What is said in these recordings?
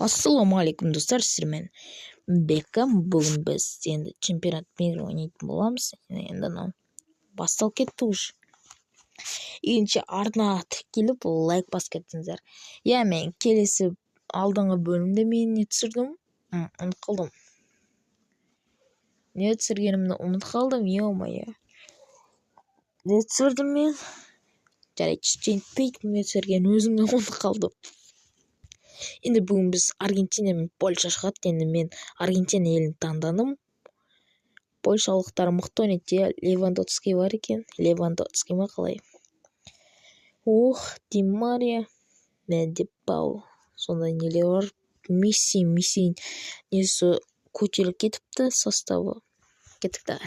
Ассаламу алейкум достар, сіздермен Беккам. Бүгін біз енді чемпионат мира ойнайтын боламыз. Енді басталып кетті уже. Екінші арна келіп лайк басып кеттіңіздер. Мен келесі алдыңғы бөлімде мен не түсірдім? Ұмытып қалдым. Не түсіргенімді ұмытып қалдым, е-мое. Не түсірдім мен? Жарайды, жетпейді, не түсірген өзімді ұмытып қалдым. Енді бүгін біз Аргентина мен Польша шығады. Енді мен Аргентина елін таңдадым. Польшалықтар мықты ойнайды. Левандовский бар екен. Левандовский ма қалай? Ди Мария мен Де Паул. Сондай нелер бар. Месси несі көтеріліп кетіпті составы. Кетікті.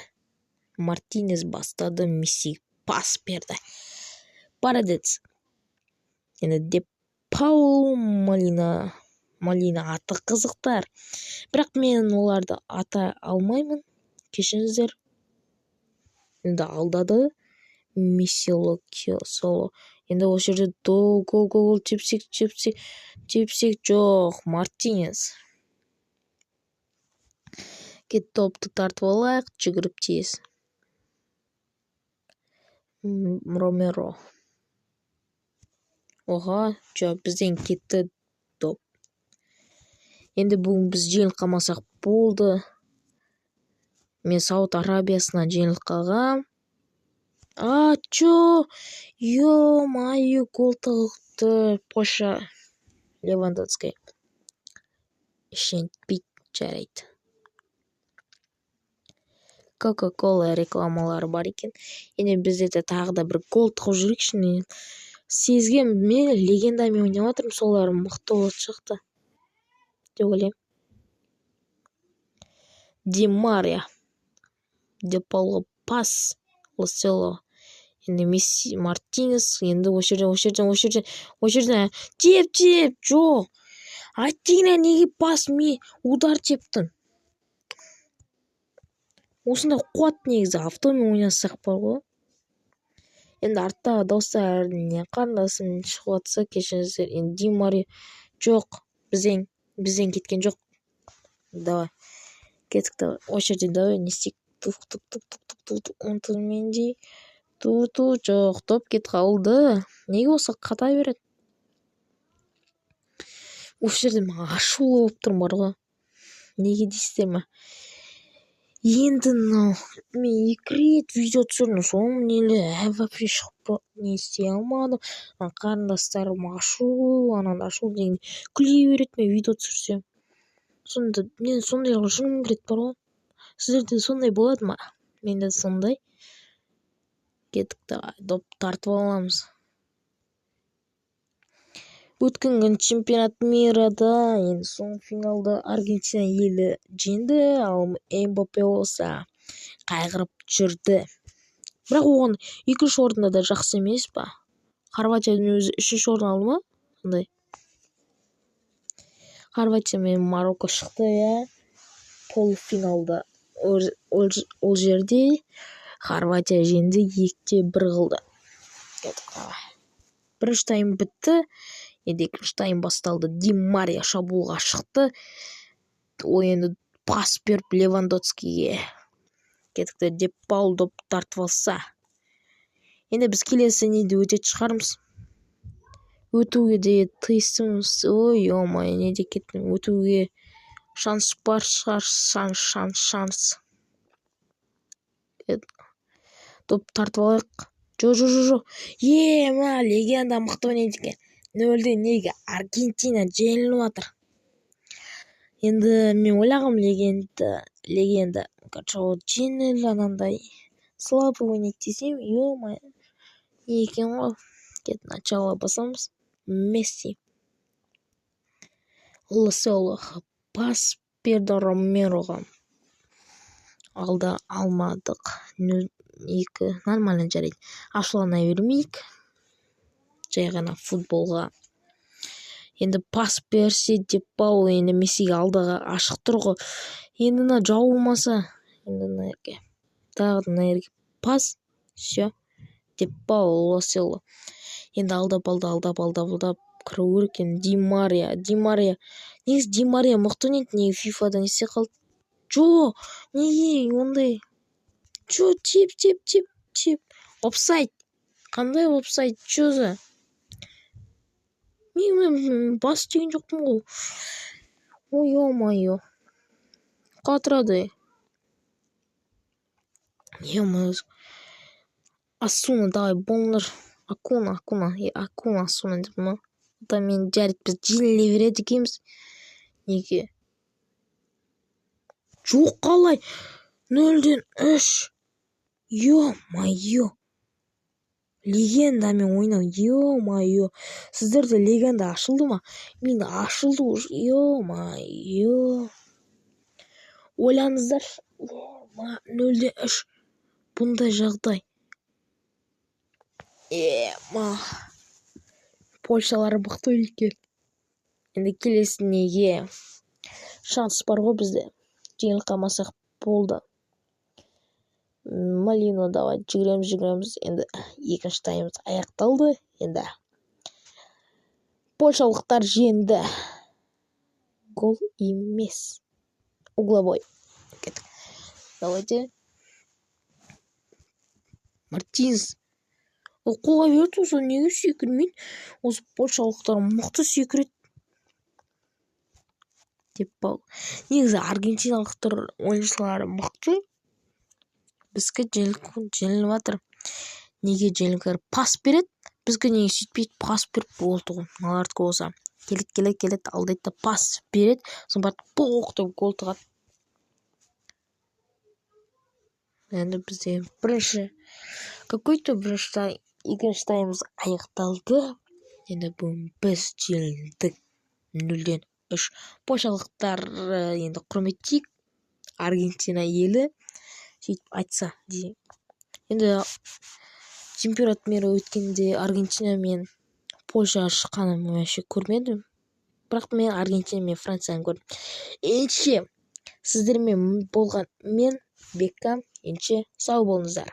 Мартинес бастады. Месси пас берді. Парадец. Енді Де Паул, Малина аты қызықтар. Бірақ мен оларды ата алмаймын. Кешіңіздер. Енді алдады. Месси соло. Енді осы жерде гол тепсек жоқ. Мартинес. Кет топты тартып алайық. Жүгіріп тез. Ромеро. Бізден кетті доп. Енді бүгін біз жеңіліп қалмасақ болды. Мен Сауд Арабиясына жеңіліп қалғам. Ё-мое, гол тығықты. Польша. Левандовский. Шентпит жарайды. Кока-кола рекламалары бар екен. Енді бізде тағы да бір гол тығып жүрекші. Сезгем, мен легендамен ойнап отырмын, солар мықты болып шықты. Деп ойлаймын. Ди Мария. Де Паулға пас. Лосело. Енді Месси, Мартинес. Енді осы жерден. Теп. Жоқ. Аттигіне неге пас удар тептің? Осында қуат негізі автомен ойнасақ бар ғой. Енді артта достар қарындасым шығып атса кешіңіздер. Енді Ди Мария жоқ. Бізден кеткен жоқ. Давай. Кеттік давай. Осы жерде давай не істейік. Онтылменди. Жоқ. Топ кет қалды. Неге осы қата береді? Осы жерде маған ашулы болып тұрмын бар ғой. Неге дейсіздер ма? Енді мен 2 рет видео түсірдім, соның нелі вообще шығып не істей алмадым. Қарындастарым ашулы, ашулы деген күле береді мен видео түсірсем. Сонда мен сондай жыным келеді бар ғой. Сіздерде сондай болады ма? Менде сондай. Кеттік давай, доп тартып аламыз. Өткен күн чемпионат мирада енді соң финалда Аргентина елі жеңді, ал Эмбаппе болса қайғырып жүрді. Бірақ оған 2-ші орында да жақсы емес па? Хорватияның өзі 3-ші орын алды ма? Сондай. Хорватия мен Марокко шықты, полуфиналда. Ол жерде Хорватия жеңді, 2-1 қылды. Бірінші тайм бітті. Енді екінші тайм басталды. Ди Мария шабуылға шықты. Енді пас беріп Левандовскийге. Кетікті Де Паул доп тартып алса. Енді біз келесі неде өтетін шығармыз. Өтуге де тиістіміз. Ой-ой, неде кеттім. Өтуге шанс бар шығар. Шанс. Доп тартып алайық. Жоқ. Легенда мықты ойнайды екен. Нөлде неге Аргентина жеңіліп жатыр. Енді мен ойлағам легенда жеңіл анандай слабый ойнайды десем, ё-мое. Не екен ғой. Кет начало басамыз. Месси. Лосело пас берді Ромероға. Алда алмадық. 2 нормально жарайды. Ашулана бермейік. Жай ғана футболға. Енді пас берсе Де Паул енді Мессиге алдаға ашық тұр ғой. Енді жауылмаса. Енді тағы пас. Все. Де Паул Лосело. Енді алдап. Кіру керек. Ди Мария негізі Ди Мария мықты ойнайды, неге фифадан есе қалды? Жо, неге ондай? Жо, теп. Офсайд. Қандай офсайд? Жо за? Мен бас тиген жоқпын ғой. Ой, ё-моё. Қатырады. Ё-моё. Асуна, давай, болыңдар. Акуна. Асуна деп ма? Да мен жарит біз желіле береді екенбіз. Неге? Жоқ, қалай? 0-3. Ё-моё. Легендамен ойнау. Ё-моё. Сіздерде легенда ашылды ма? Мен ашылды уже. Ё-моё. Ойлаңыздар. 0-3. Бұндай жағдай. Польшалар бұқты өлке. Енді келесінеге шанс бар ғой бізде. Жеңіл қалмасақ болды. Малино, давай, жүгіреміз. Енді екінші таймымыз аяқталды. Енді польшалықтар жеңді. Гол емес. Угловой. Давайте. Мартинс. Қолға берді, осы неге секірмейді? Осы польшалықтар мықты секіреді. Деп бал. Негізі аргентиналықтар ойыншылары мықты. Бізге жеңіліп жатыр. Неге жеңіліп пас береді? Бізге неге сөйтпейді, пас беріп болды ғой. Мыналардікі болса. Келеді, алдайды пас береді. Соң барып боқтап гол тығады. Енді бізде бірінші екінші таймымыз аяқталды. Енді біз жеңілдік 0-3. Польшалықтар енді құрметтейік. Аргентина елі сөйтіп айтса дейін. Енді чемпионат мира өткенде Аргентина мен Польша шыққанын вообще көрмедім. Бірақ мен Аргентина мен Францияны көрдім. Сіздермен болған мен Беккам. Сау болыңыздар.